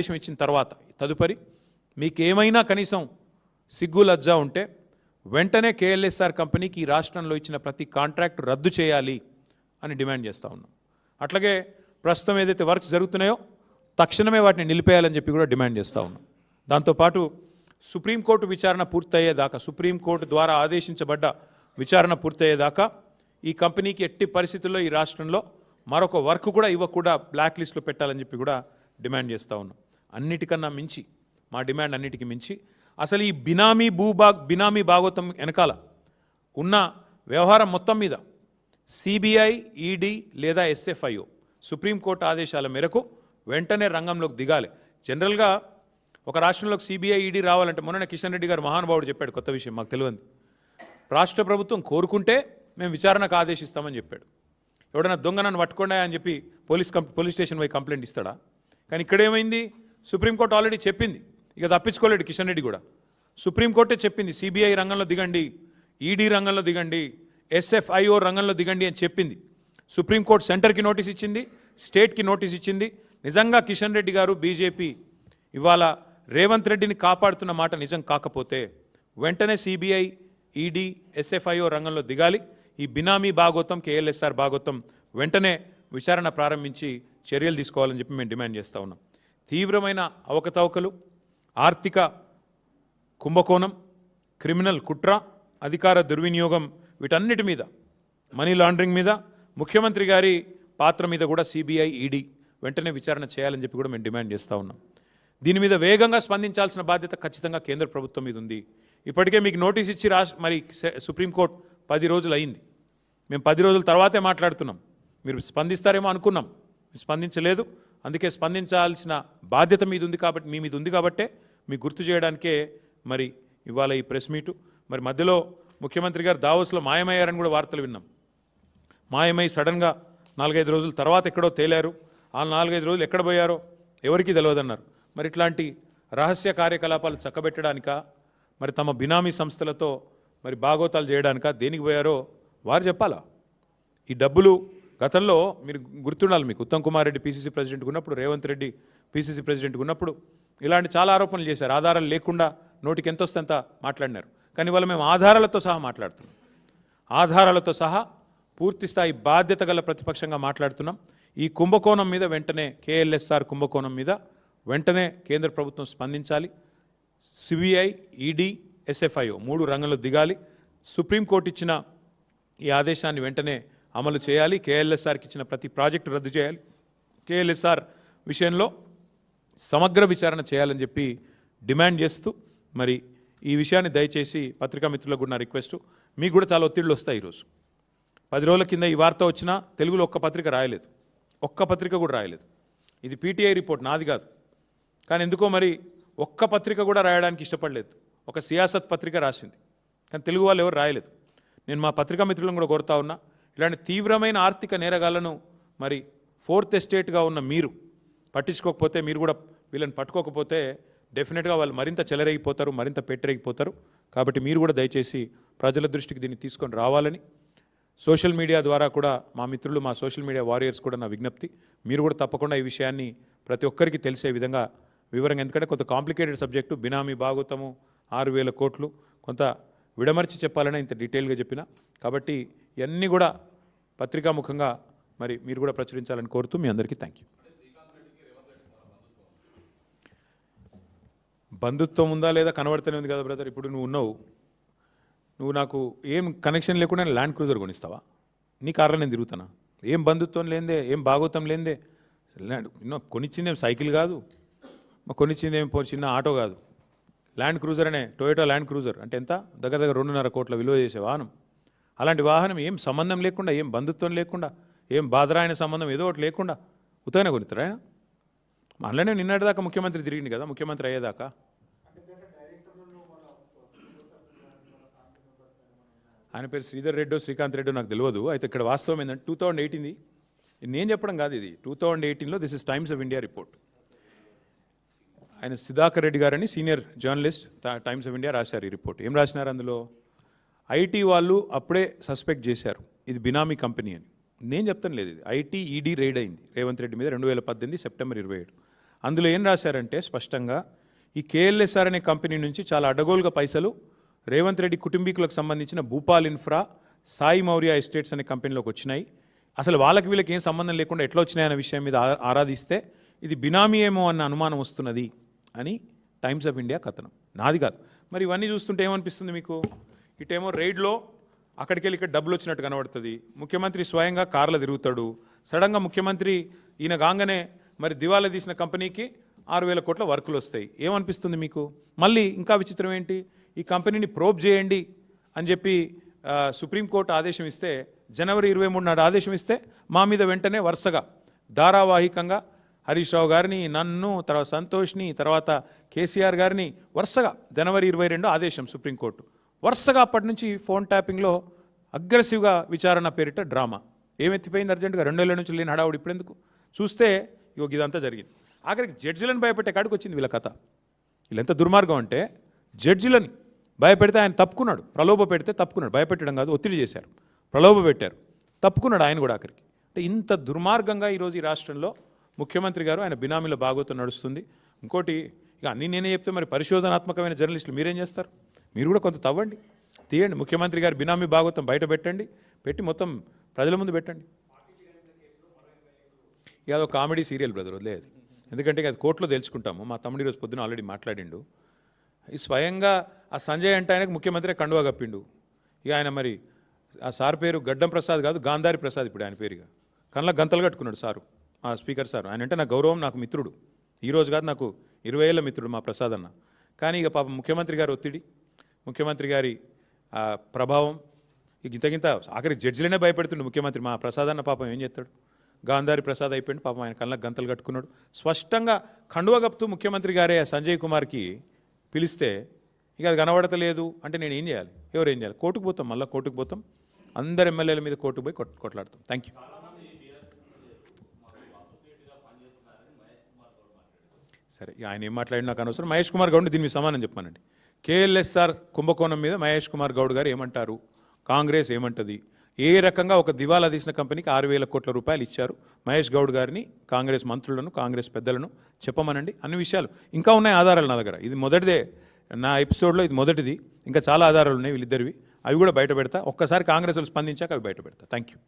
ఆదేశం ఇచ్చిన తర్వాత తదుపరి మీకేమైనా కనీసం సిగ్గు లజ్జ ఉంటే వెంటనే కేఎల్ఎస్ఆర్ కంపెనీకి ఈ రాష్ట్రంలో ఇచ్చిన ప్రతి కాంట్రాక్ట్ రద్దు చేయాలి అని డిమాండ్ చేస్తూ ఉన్నాం. అట్లాగే ప్రస్తుతం ఏదైతే వర్క్స్ జరుగుతున్నాయో తక్షణమే వాటిని నిలిపేయాలని చెప్పి కూడా డిమాండ్ చేస్తూ ఉన్నాం. దాంతోపాటు సుప్రీంకోర్టు విచారణ పూర్తయ్యేదాకా, సుప్రీంకోర్టు ద్వారా ఆదేశించబడ్డ విచారణ పూర్తయ్యేదాకా ఈ కంపెనీకి ఎట్టి పరిస్థితుల్లో ఈ రాష్ట్రంలో మరొక వర్క్ కూడా ఇవ్వకుండా బ్లాక్ లిస్ట్లో పెట్టాలని చెప్పి కూడా డిమాండ్ చేస్తూ ఉన్నాం. అన్నిటికన్నా మించి మా డిమాండ్ అన్నిటికీ మించి అసలు ఈ బినామీ భాగోతం వెనకాల ఉన్న వ్యవహారం మొత్తం మీద సిబిఐ, ఈడీ లేదా ఎస్ఎఫ్ఐఓ సుప్రీంకోర్టు ఆదేశాల మేరకు వెంటనే రంగంలోకి దిగాలి. జనరల్గా ఒక రాష్ట్రంలోకి సిబిఐ, ఈడీ రావాలంటే మొన్న కిషన్ రెడ్డి గారు మహానుభావుడు చెప్పాడు, కొత్త విషయం మాకు తెలియదు. రాష్ట్ర ప్రభుత్వం కోరుకుంటే మేము విచారణకు ఆదేశిస్తామని చెప్పాడు. ఎవడైనా దొంగ నన్ను పట్టుకోండా అని చెప్పి పోలీస్ స్టేషన్ పోయి కంప్లైంట్ ఇస్తాడా? కానీ ఇక్కడ ఏమైంది, సుప్రీంకోర్టు ఆల్రెడీ చెప్పింది, ఇక తప్పించుకోలేడు కిషన్ రెడ్డి కూడా. సుప్రీంకోర్టే చెప్పింది సిబిఐ రంగంలో దిగండి, ఈడీ రంగంలో దిగండి, ఎస్ఎఫ్ఐఓ రంగంలో దిగండి అని చెప్పింది. సుప్రీంకోర్టు సెంటర్కి నోటీస్ ఇచ్చింది, స్టేట్కి నోటీస్ ఇచ్చింది. నిజంగా కిషన్ రెడ్డి గారు బీజేపీ ఇవాళ రేవంత్ రెడ్డిని కాపాడుతున్న మాట నిజం కాకపోతే వెంటనే సిబిఐ, ఈడీ, ఎస్ఎఫ్ఐఓ రంగంలో దిగాలి. ఈ బినామీ భాగోతం, కేఎల్ఎస్ఆర్ భాగోతం వెంటనే విచారణ ప్రారంభించి చర్యలు తీసుకోవాలని చెప్పి మేము డిమాండ్ చేస్తూ ఉన్నాం. తీవ్రమైన అవకతవకలు, ఆర్థిక కుంభకోణం, క్రిమినల్ కుట్ర, అధికార దుర్వినియోగం, వీటన్నిటి మీద, మనీ లాండరింగ్ మీద, ముఖ్యమంత్రి గారి పాత్ర మీద కూడా సిబిఐ, ఈడీ వెంటనే విచారణ చేయాలని చెప్పి కూడా మేము డిమాండ్ చేస్తూ ఉన్నాం. దీని మీద వేగంగా స్పందించాల్సిన బాధ్యత ఖచ్చితంగా కేంద్ర ప్రభుత్వం మీద ఉంది. ఇప్పటికే మీకు నోటీస్ ఇచ్చి మరి సుప్రీంకోర్టు 10 రోజులు అయింది. మేము 10 రోజుల తర్వాతే మాట్లాడుతున్నాం. మీరు స్పందిస్తారేమో అనుకున్నాం, స్పందించలేదు. అందుకే స్పందించాల్సిన బాధ్యత మీ మీద ఉంది కాబట్టే మీకు గుర్తు చేయడానికే మరి ఇవాళ ఈ ప్రెస్ మీటు. మరి మధ్యలో ముఖ్యమంత్రి గారు దావోస్లో మాయమయ్యారని కూడా వార్తలు విన్నాం. మాయమై సడన్గా 4-5 రోజుల తర్వాత ఎక్కడో తేలారు. ఆ 4-5 రోజులు ఎక్కడ పోయారో ఎవరికీ తెలియదన్నారు. మరి ఇట్లాంటి రహస్య కార్యకలాపాలు చక్కబెట్టడానికా, మరి తమ బినామీ సంస్థలతో మరి భాగోతాలు చేయడానికా, దేనికి పోయారో వారు చెప్పాలా? ఈ డబ్బులు గతంలో మీరు గుర్తుండాలి, మీకు ఉత్తమ్ కుమార్ రెడ్డి పీసీసీ ప్రెసిడెంట్గా ఉన్నప్పుడు, రేవంత్ రెడ్డి పీసీసీ ప్రెసిడెంట్గా ఉన్నప్పుడు ఇలాంటి చాలా ఆరోపణలు చేశారు. ఆధారాలు లేకుండా నోటికి ఎంత వస్తే అంత మాట్లాడినారు. కానీ ఇవాళ మేము ఆధారాలతో సహా మాట్లాడుతున్నాం. ఆధారాలతో సహా పూర్తి స్థాయి బాధ్యత గల ప్రతిపక్షంగా మాట్లాడుతున్నాం. ఈ కుంభకోణం మీద వెంటనే, కేఎల్ఎస్ఆర్ కుంభకోణం మీద వెంటనే కేంద్ర ప్రభుత్వం స్పందించాలి. సిబిఐ, ఈడీ, ఎస్ఎఫ్ఐఓ 3 రంగంలో దిగాలి. సుప్రీంకోర్టు ఇచ్చిన ఈ ఆదేశాన్ని వెంటనే అమలు చేయాలి. కేఎల్ఎస్ఆర్కి ఇచ్చిన ప్రతి ప్రాజెక్టు రద్దు చేయాలి. కేఎల్ఎస్ఆర్ విషయంలో సమగ్ర విచారణ చేయాలని చెప్పి డిమాండ్ చేస్తూ, మరి ఈ విషయాన్ని దయచేసి పత్రికా మిత్రులకు కూడా నా రిక్వెస్ట్, మీకు కూడా చాలా ఒత్తిళ్ళు వస్తాయి. ఈరోజు 10 రోజుల కింద ఈ వార్త వచ్చినా తెలుగులో ఒక్క పత్రిక రాయలేదు, ఒక్క పత్రిక కూడా రాయలేదు. ఇది పీటీఐ రిపోర్ట్, నాది కాదు. కానీ ఎందుకో మరి ఒక్క పత్రిక కూడా రాయడానికి ఇష్టపడలేదు. ఒక సియాసత్ పత్రిక రాసింది, కానీ తెలుగు వాళ్ళు ఎవరు రాయలేదు. నేను మా పత్రికా మిత్రులను కూడా కోరుతా ఉన్నా, ఇలాంటి తీవ్రమైన ఆర్థిక నేరగాళ్లను మరి 4th ఎస్టేట్గా ఉన్న మీరు పట్టించుకోకపోతే, మీరు కూడా వీళ్ళని పట్టుకోకపోతే డెఫినెట్గా వాళ్ళు మరింత చెలరేగిపోతారు, మరింత పెట్టరేగిపోతారు. కాబట్టి మీరు కూడా దయచేసి ప్రజల దృష్టికి దీన్ని తీసుకొని రావాలని సోషల్ మీడియా ద్వారా కూడా మా మిత్రులు, మా సోషల్ మీడియా వారియర్స్ కూడా నా విజ్ఞప్తి. మీరు కూడా తప్పకుండా ఈ విషయాన్ని ప్రతి ఒక్కరికి తెలిసే విధంగా వివరంగా, ఎందుకంటే కొంత కాంప్లికేటెడ్ సబ్జెక్టు, బినామీ భాగోతము 6,000 కోట్లు, కొంత విడమర్చి చెప్పాలని ఇంత డీటెయిల్గా చెప్పిన. కాబట్టి ఇవన్నీ కూడా పత్రికాముఖంగా మరి మీరు కూడా ప్రచురించాలని కోరుతూ మీ అందరికీ థ్యాంక్ యూ. బంధుత్వం ఉందా లేదా కనబడుతూనే ఉంది కదా బ్రదర్. ఇప్పుడు నువ్వు నాకు ఏం కనెక్షన్ లేకుండా ల్యాండ్ క్రూజర్ కొనిస్తావా? నీ కార్లో నేను తిరుగుతానా? ఏం బంధుత్వం లేదే, ఏం భాగోతం లేదే. కొనిచ్చిందేం సైకిల్ కాదు, కొనిచ్చిందేం చిన్న ఆటో కాదు, ల్యాండ్ క్రూజర్ అనే టొయోటా ల్యాండ్ క్రూజర్ అంటే ఎంత, దగ్గర 2.5 కోట్ల విలువ చేసే వాహనం. అలాంటి వాహనం ఏం సంబంధం లేకుండా, ఏం బంధుత్వం లేకుండా, ఏం బాధరాయన సంబంధం ఏదో ఒకటి లేకుండా ఉత్తగానే కొనిస్తారా ఆయన? మనలోనే నిన్నటిదాకా ముఖ్యమంత్రి తిరిగింది కదా, ముఖ్యమంత్రి అయ్యేదాకా. ఆయన పేరు శ్రీధర్ రెడ్డో శ్రీకాంత్ రెడ్డో నాకు తెలియదు. అయితే ఇక్కడ వాస్తవం ఏంటంటే 2018 నేను చెప్పడం కాదు, ఇది 2018లో this is Times of India report. ఆయన సుధాకర్ రెడ్డి గారని senior journalist, Times of India రాశారు ఈ రిపోర్ట్. ఏం రాసినారు అందులో? ఐటీ వాళ్ళు అప్పుడే సస్పెక్ట్ చేశారు ఇది బినామీ కంపెనీ అని. నేను చెప్తాను లేదు, ఇది ఐటీ ఈడీ రైడ్ అయింది రేవంత్ రెడ్డి మీద 2018 సెప్టెంబర్ 27. అందులో ఏం రాశారంటే స్పష్టంగా ఈ కేఎల్ఎస్ఆర్ అనే కంపెనీ నుంచి చాలా అడ్డగోలుగా పైసలు రేవంత్ రెడ్డి కుటుంబీకులకు సంబంధించిన భూపాల్ ఇన్ఫ్రా, సాయి మౌర్య ఎస్టేట్స్ అనే కంపెనీలోకి వచ్చినాయి. అసలు వాళ్ళకి వీళ్ళకి ఏం సంబంధం లేకుండా ఎట్లా వచ్చినాయన్న విషయం మీద ఆరాధిస్తే ఇది బినామీ ఏమో అన్న అనుమానం వస్తున్నది అని టైమ్స్ ఆఫ్ ఇండియా కథనం, నాది కాదు. మరి ఇవన్నీ చూస్తుంటే ఏమనిపిస్తుంది మీకు? ఇటేమో రైడ్లో అక్కడికి వెళ్ళి ఇక్కడ డబ్బులు వచ్చినట్టు కనబడుతుంది. ముఖ్యమంత్రి స్వయంగా కార్లో తిరుగుతాడు. సడన్గా ముఖ్యమంత్రి ఈయన కాగానే మరి దివాలా తీసిన కంపెనీకి 6,000 కోట్ల వర్కులు వస్తాయి. ఏమనిపిస్తుంది మీకు? మళ్ళీ ఇంకా విచిత్రం ఏంటి, ఈ కంపెనీని ప్రోబ్ చేయండి అని చెప్పి సుప్రీంకోర్టు ఆదేశం ఇస్తే, జనవరి 23 నాడు ఆదేశం ఇస్తే మా మీద వెంటనే వరుసగా ధారావాహికంగా హరీష్ రావు గారిని, నన్ను, తర్వాత సంతోష్ని, తర్వాత కేసీఆర్ గారిని వరుసగా జనవరి 22 ఆదేశం సుప్రీంకోర్టు. వరుసగా అప్పటి నుంచి ఫోన్ ట్యాపింగ్లో అగ్రెసివ్గా విచారణ పేరిట డ్రామా. ఏమెత్తిపోయింది అర్జెంటుగా? 2 ఏళ్ల నుంచి లేని హడావుడు ఇప్పుడు ఎందుకు? చూస్తే ఇదంతా జరిగింది. ఆఖరికి జడ్జిలను భయపెట్టే కాడికి వచ్చింది వీళ్ళ కథ. వీళ్ళెంత దుర్మార్గం అంటే జడ్జిలని భయపెడితే ఆయన తప్పుకున్నాడు, ప్రలోభ పెడితే తప్పుకున్నాడు. భయపెట్టడం కాదు, ఒత్తిడి చేశారు, ప్రలోభ పెట్టారు, తప్పుకున్నాడు ఆయన కూడా ఆఖరికి. అంటే ఇంత దుర్మార్గంగా ఈరోజు ఈ రాష్ట్రంలో ముఖ్యమంత్రి గారు ఆయన బినామీల భాగవతం నడుస్తుంది. ఇంకోటి, ఇక అన్నీ నేనే చెప్తే మరి పరిశోధనాత్మకమైన జర్నలిస్టులు మీరేం చేస్తారు? మీరు కూడా కొంత తవ్వండి, తీయండి. ముఖ్యమంత్రి గారు బినామీ భాగవతం బయట పెట్టండి, పెట్టి మొత్తం ప్రజల ముందు పెట్టండి. ఇక అదొక కామెడీ సీరియల్ బ్రదర్, వదిలేదు. ఎందుకంటే అది కోర్టులో తెలుసుకుంటాము. మా తమ్ముడు ఈరోజు పొద్దున ఆల్రెడీ మాట్లాడిండు. ఈ స్వయంగా ఆ సంజయ్ అంటే ఆయనకు ముఖ్యమంత్రి కండువా కప్పిండు. ఇక ఆయన మరి ఆ సార్ పేరు గడ్డం ప్రసాద్ కాదు, గాంధారి ప్రసాద్ ఇప్పుడు ఆయన పేరుగా. కళ్ళ గంతలు కట్టుకున్నాడు సారు, ఆ స్పీకర్ సార్. ఆయన అంటే నాకు గౌరవం, నాకు మిత్రుడు. ఈరోజు కాదు, నాకు 20 ఏళ్ళ మిత్రుడు మా ప్రసాద్ అన్న. కానీ ఇక పాపం ముఖ్యమంత్రి గారి ఒత్తిడి, ముఖ్యమంత్రి గారి ప్రభావం, ఇక ఇంతకింత ఆఖరి జడ్జిలనే భయపెడుతుండే ముఖ్యమంత్రి. మా ప్రసాద్ అన్న పాపం ఏం చేస్తాడు? గాంధారి ప్రసాద్ అయిపోయింది పాపం, ఆయన కళ్ళకు గంతలు కట్టుకున్నాడు. స్పష్టంగా కండువ కప్పుతూ ముఖ్యమంత్రి గారే సంజయ్ కుమార్కి పిలిస్తే ఇక అది కనబడతలేదు అంటే నేను ఏం చేయాలి? ఎవరు ఏం చేయాలి? కోర్టుకు పోతాం, మళ్ళీ కోర్టుకు పోతాం, అందరు ఎమ్మెల్యేల మీద కోర్టుకు పోయి కొట్లాడతాం. Thank you. సరే, ఆయన ఏం మాట్లాడి నాకు అనవసరం. మహేష్ కుమార్ గౌడ్ దీనికి సమానం చెప్పానండి. కేఎల్ఎస్ఆర్ కుంభకోణం మీద మహేష్ కుమార్ గౌడ్ గారు ఏమంటారు, కాంగ్రెస్ ఏమంటుంది, ఏ రకంగా ఒక దివాలా తీసిన కంపెనీకి 6,000 కోట్ల రూపాయలు ఇచ్చారు, మహేష్ గౌడ్ గారిని, కాంగ్రెస్ మంత్రులను, కాంగ్రెస్ పెద్దలను చెప్పమనండి. అన్ని విషయాలు ఇంకా ఉన్నాయి, ఆధారాలు నా దగ్గర. ఇది మొదటిదే, నా ఎపిసోడ్లో ఇది మొదటిది. ఇంకా చాలా ఆధారాలు ఉన్నాయి వీళ్ళిద్దరివి, అవి కూడా బయట పెడతా. ఒక్కసారి కాంగ్రెస్ స్పందించాక అవి బయట పెడతా. Thank you.